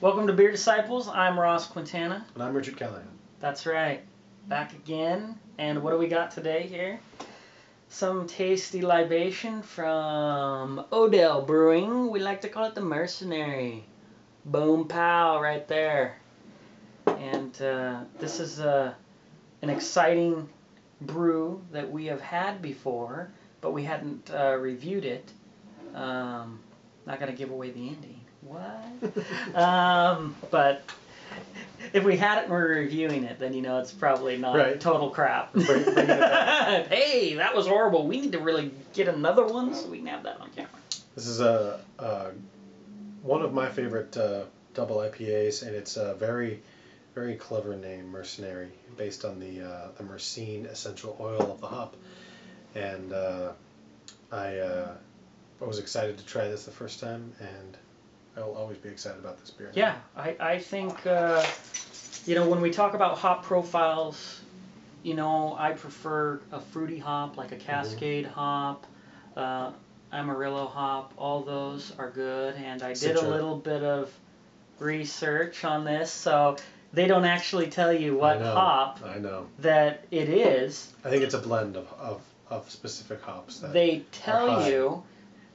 Welcome to Beer Disciples. I'm Ross Quintana. And I'm Richard Callahan. That's right. Back again. And what do we got today here? Some tasty libation from Odell Brewing. We like to call it the Myrcenary. Boom pow right there. And this is an exciting brew that we have had before, but we hadn't reviewed it. Not going to give away the ending. What? But if we had it and we're reviewing it, then you know it's probably not total crap. Bring it back. Hey, that was horrible. We need to really get another one so we can have that on camera. This is one of my favorite double IPAs, and it's a very, very clever name, Myrcenary, based on the Myrcene essential oil of the hop. And I was excited to try this the first time, and I will always be excited about this beer. Yeah, I think, you know, when we talk about hop profiles, you know, I prefer a fruity hop, like a Cascade hop, Amarillo hop. All those are good, and I did a little bit of research on this, so they don't actually tell you what hop that it is. I think it's a blend of specific hops. That they tell you,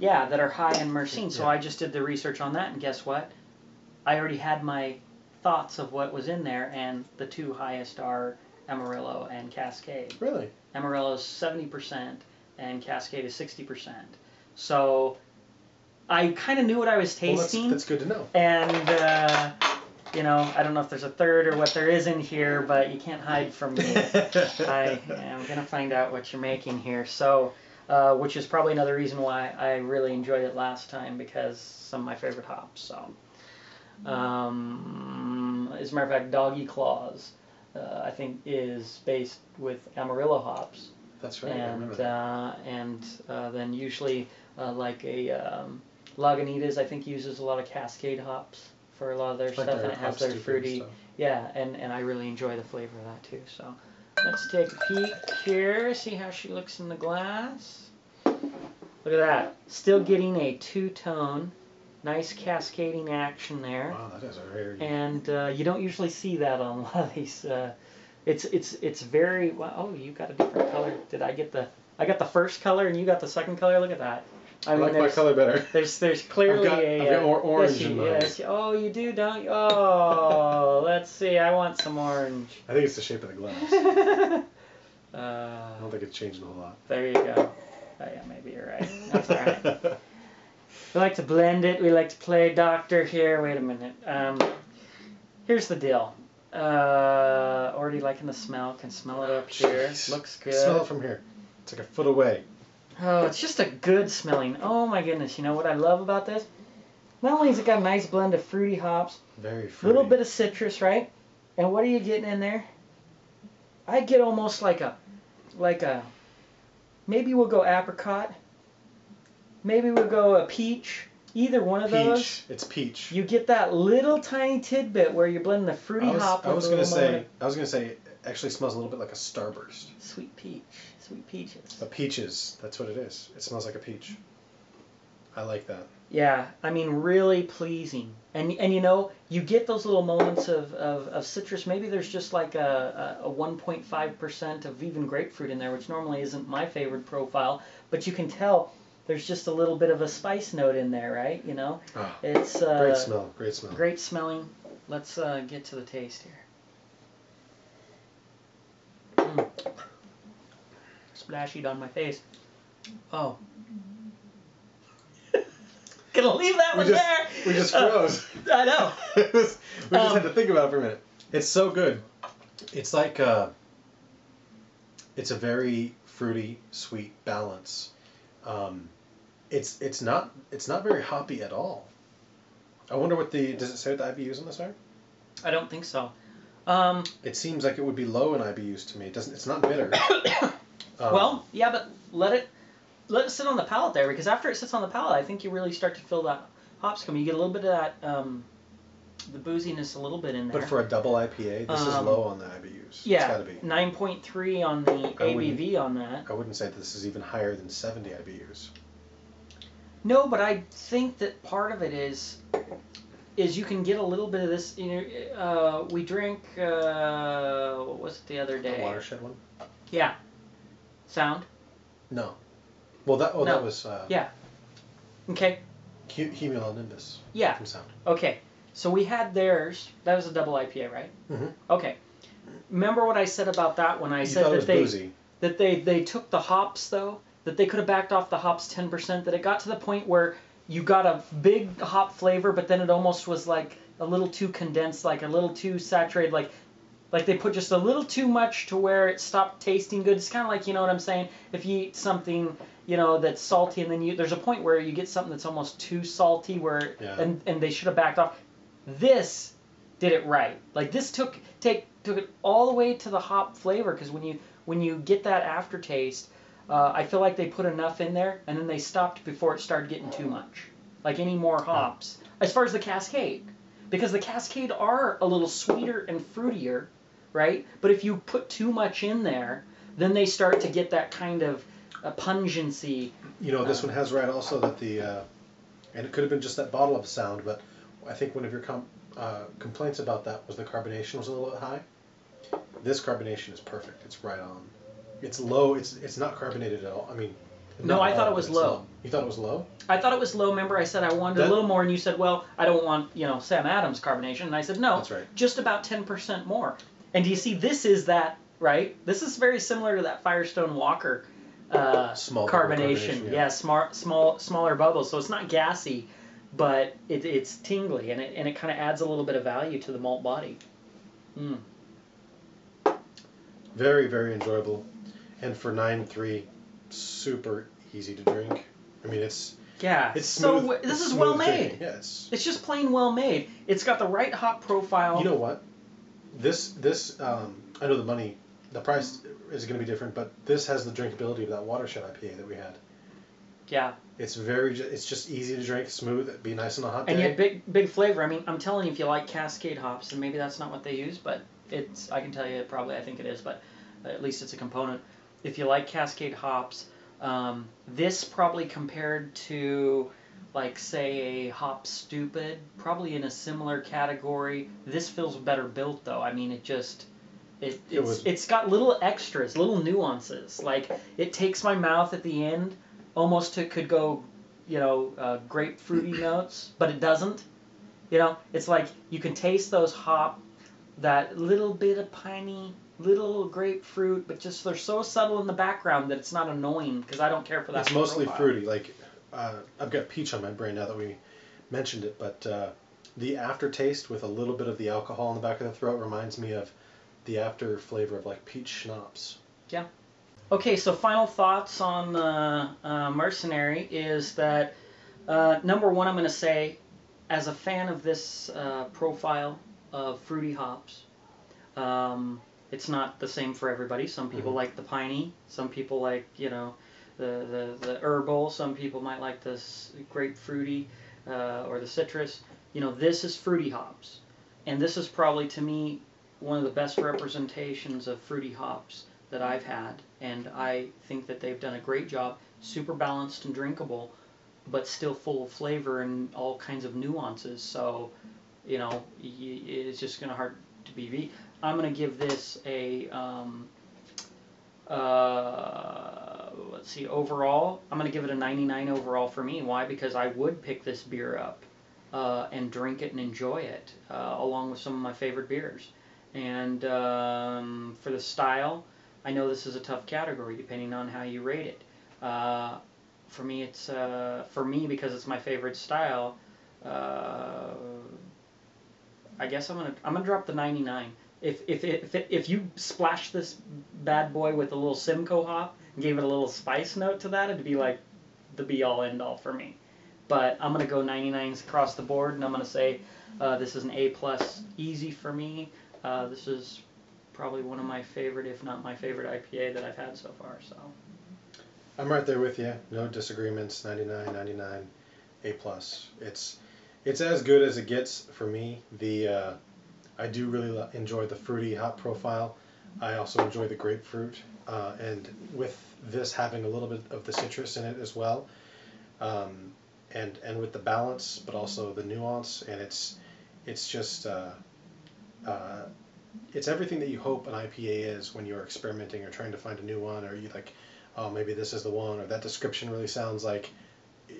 yeah, that are high in Myrcene. So I just did the research on that, and guess what? I already had my thoughts of what was in there, and the two highest are Amarillo and Cascade. Really? Amarillo is 70%, and Cascade is 60%. So I kind of knew what I was tasting. Well, that's good to know. And, you know, I don't know if there's a third or what there is in here, but you can't hide from me. I am going to find out what you're making here. So, which is probably another reason why I really enjoyed it last time, because some of my favorite hops. So, as a matter of fact, Doggy Claws, I think, is based with Amarillo hops. That's right. And I remember that. And then usually like a Lagunitas, I think, uses a lot of Cascade hops for a lot of their stuff, and it has their fruity. Yeah, and I really enjoy the flavor of that too. So let's take a peek here, see how she looks in the glass. Look at that. Still getting a two-tone, nice cascading action there. Wow, that is a very... And you don't usually see that on a lot of these. It's very... Well, oh, you got a different color. Did I get the... I got the first color and you got the second color? Look at that. I mean, like my color better. There's clearly I've got more orange in mine. Yes. Oh, you do, don't you? Oh, let's see. I want some orange. I think it's the shape of the glass. I don't think it's changing a whole lot. There you go. Oh, yeah, maybe you're right. That's all right. We like to blend it. We like to play doctor here. Wait a minute. Here's the deal. Already liking the smell. Can smell it up here. Looks good. Smell it from here. It's like a foot away. Oh, it's just a good smelling. Oh my goodness. You know what I love about this? Not only has it got a nice blend of fruity hops. Very fruity. A little bit of citrus, right? And what are you getting in there? I get almost like a, maybe we'll go apricot. Maybe we'll go a peach. Either one of those. It's peach. You get that little tiny tidbit where you're blending the fruity hop. I was gonna say it actually smells a little bit like a Starburst. Sweet peach. Sweet peaches. A peaches. That's what it is. It smells like a peach. I like that. Yeah, I mean, really pleasing. And you know, you get those little moments of citrus. Maybe there's just like a 1.5% of even grapefruit in there, which normally isn't my favorite profile. But you can tell there's just a little bit of a spice note in there, right? You know, it's great smell. Great smell. Great smelling. Let's get to the taste here. Splashy on my face. Oh. Gonna leave that one there. We just froze. I know. We just had to think about it for a minute. It's so good. It's like it's a very fruity, sweet balance. It's not very hoppy at all. I wonder what does it say what the IBUs on this are? I don't think so. It seems like it would be low in IBUs to me. It's not bitter. Well, yeah, but let it sit on the palate there, because after it sits on the palate, I think you really start to feel that hops come. You get a little bit of that, the booziness a little bit in there. But for a double IPA, this is low on the IBUs. Yeah, it's gotta be 9.3 on the ABV on that. I wouldn't say this is even higher than 70 IBUs. No, but I think that part of it is is you can get a little bit of this. We drink, what was it the other day? The watershed one? Yeah. Sound? No. Well, that No. that was Yeah. Okay. Cumulonimbus. Yeah. From Sound. Okay. So we had theirs. That was a double IPA, right? Mm-hmm. Okay. Remember what I said about that when I said thought it was boozy. that they took the hops though, that they could have backed off the hops 10%, that it got to the point where you got a big hop flavor, but then it almost was like a little too condensed, like a little too saturated, like they put just a little too much to where it stopped tasting good. It's kind of like, you know what I'm saying? If you eat something, that's salty, and then there's a point where you get something that's almost too salty, where and they should have backed off. This did it right. Like this took it all the way to the hop flavor, because when you get that aftertaste, I feel like they put enough in there, and then they stopped before it started getting too much. Like any more hops. As far as the Cascade. Because the Cascade are a little sweeter and fruitier, right? But if you put too much in there, then they start to get that kind of pungency. This one has right also that and it could have been just that bottle of Sound, but I think one of your complaints about that was the carbonation was a little bit high. This carbonation is perfect. It's right on. It's low. It's not carbonated at all. I mean, no, I thought it was low. You thought it was low? I thought it was low. Remember, I said I wanted a little more, and you said, well, I don't want, Sam Adams carbonation. And I said, no, that's right. Just about 10% more. And do you see, this is that, right? This is very similar to that Firestone Walker carbonation. Yeah, smaller bubbles. So it's not gassy, but it's tingly, and it kind of adds a little bit of value to the malt body. Mm. Very, very enjoyable. And for 9.3, super easy to drink. I mean, it's smooth. So this is well made. Yeah, it's just plain well made. It's got the right hop profile. You know what? This I know the price is going to be different, but this has the drinkability of that Watershed IPA that we had. Yeah. It's just easy to drink, smooth, it'd be nice on a hot day. And yet big flavor. I mean, I'm telling you, if you like Cascade hops, and maybe that's not what they use, but I can tell you I think it is, but at least it's a component. If you like Cascade hops, this probably compared to, like, say, a Hop Stupid, probably in a similar category. This feels better built, though. I mean, it's got little extras, little nuances. Like, it takes my mouth at the end, almost could go, grapefruity notes, but it doesn't. It's like you can taste those hop, that little bit of piney, little grapefruit, but just they're so subtle in the background that it's not annoying, because I don't care for that. It's mostly fruity. Like, I've got peach on my brain now that we mentioned it, but the aftertaste with a little bit of the alcohol in the back of the throat reminds me of the after flavor of like peach schnapps. Yeah. Okay, so final thoughts on Myrcenary is that, number one, I'm going to say, as a fan of this profile of fruity hops, it's not the same for everybody. Some people like the piney. Some people like, the herbal. Some people might like this grapefruity or the citrus. This is fruity hops. And this is probably, to me, one of the best representations of fruity hops that I've had. And I think that they've done a great job. Super balanced and drinkable, but still full of flavor and all kinds of nuances. So, it's just going to hard to be beat. I'm going to give this a, let's see, overall, I'm going to give it a 99 overall for me. Why? Because I would pick this beer up and drink it and enjoy it, along with some of my favorite beers. And for the style, I know this is a tough category depending on how you rate it. For me, because it's my favorite style, I guess I'm gonna drop the 99. If you splash this bad boy with a little Simcoe hop and gave it a little spice note to that, it'd be like the be all end all for me. But I'm gonna go 99s across the board, and I'm gonna say this is an A+ easy for me. This is probably one of my favorite, if not my favorite IPA that I've had so far. So I'm right there with you. No disagreements. 99, A+. It's as good as it gets for me. I do really enjoy the fruity hop profile. I also enjoy the grapefruit, and with this having a little bit of the citrus in it as well, and with the balance, but also the nuance, and it's just it's everything that you hope an IPA is when you're experimenting or trying to find a new one, or you like, oh, maybe this is the one, or that description really sounds like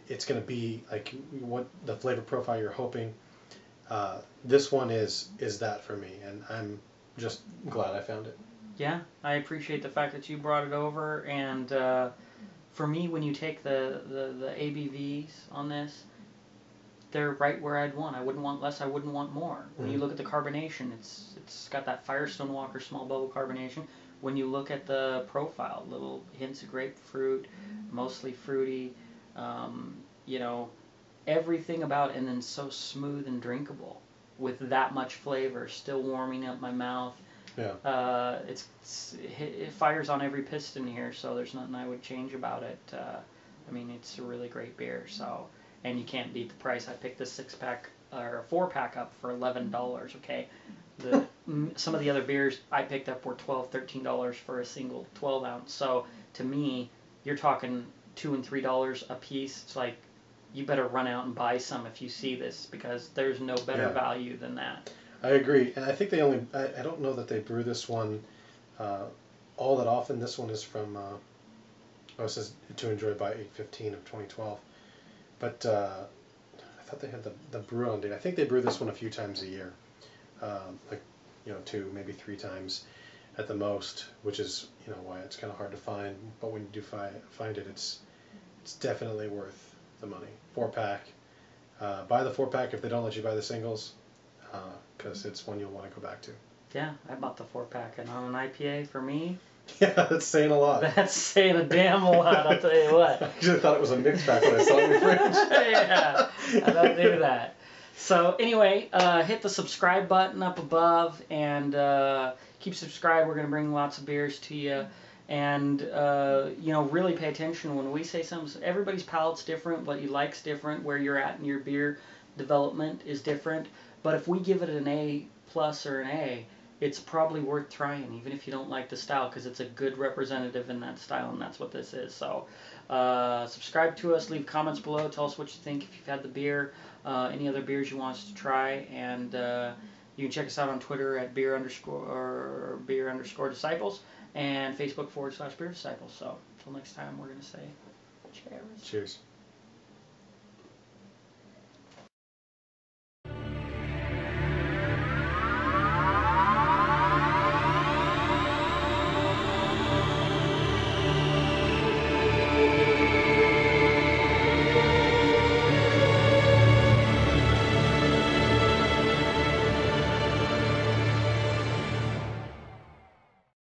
it's going to be like what the flavor profile you're hoping. This one is that for me, and I'm just glad I found it. Yeah, I appreciate the fact that you brought it over, and for me, when you take the ABVs on this, they're right where I'd want. I wouldn't want less, I wouldn't want more. When you look at the carbonation, it's got that Firestone Walker small bubble carbonation. When you look at the profile, little hints of grapefruit, mostly fruity, you know, everything about it, and then so smooth and drinkable with that much flavor, still warming up my mouth. Yeah. It fires on every piston here, so there's nothing I would change about it. I mean, it's a really great beer, so, and you can't beat the price. I picked this 6-pack or a 4-pack up for $11. Okay, some of the other beers I picked up were $12, $13 for a single 12-ounce. So to me, you're talking $2 and $3 a piece. It's like you better run out and buy some if you see this, because there's no better value than that. I agree, and I think they only, I don't know that they brew this one all that often. This one is from, it says to enjoy by 8/15 of 2012, but I thought they had the brew on date. I think they brew this one a few times a year, like, you know, 2, maybe 3 times at the most, which is, you know, why it's kind of hard to find, but when you do find it, it's definitely worth the money. 4-pack, buy the 4-pack if they don't let you buy the singles, because it's one you'll want to go back to. Yeah, I bought the 4-pack, and on an IPA, for me... Yeah, that's saying a lot. That's saying a damn lot, I'll tell you what. I actually thought it was a mixed pack when I saw it in your fridge. Yeah, I don't do that. So anyway, hit the subscribe button up above, and keep subscribed. We're going to bring lots of beers to you. And, you know, really pay attention when we say something. Everybody's palate's different, what you like's different, where you're at in your beer development is different. But if we give it an A+ or an A, it's probably worth trying, even if you don't like the style, because it's a good representative in that style, and that's what this is. So subscribe to us, leave comments below, tell us what you think if you've had the beer, any other beers you want us to try, and you can check us out on Twitter at beer_disciples, and Facebook /BeerDisciples. So until next time, we're going to say cheers. Cheers.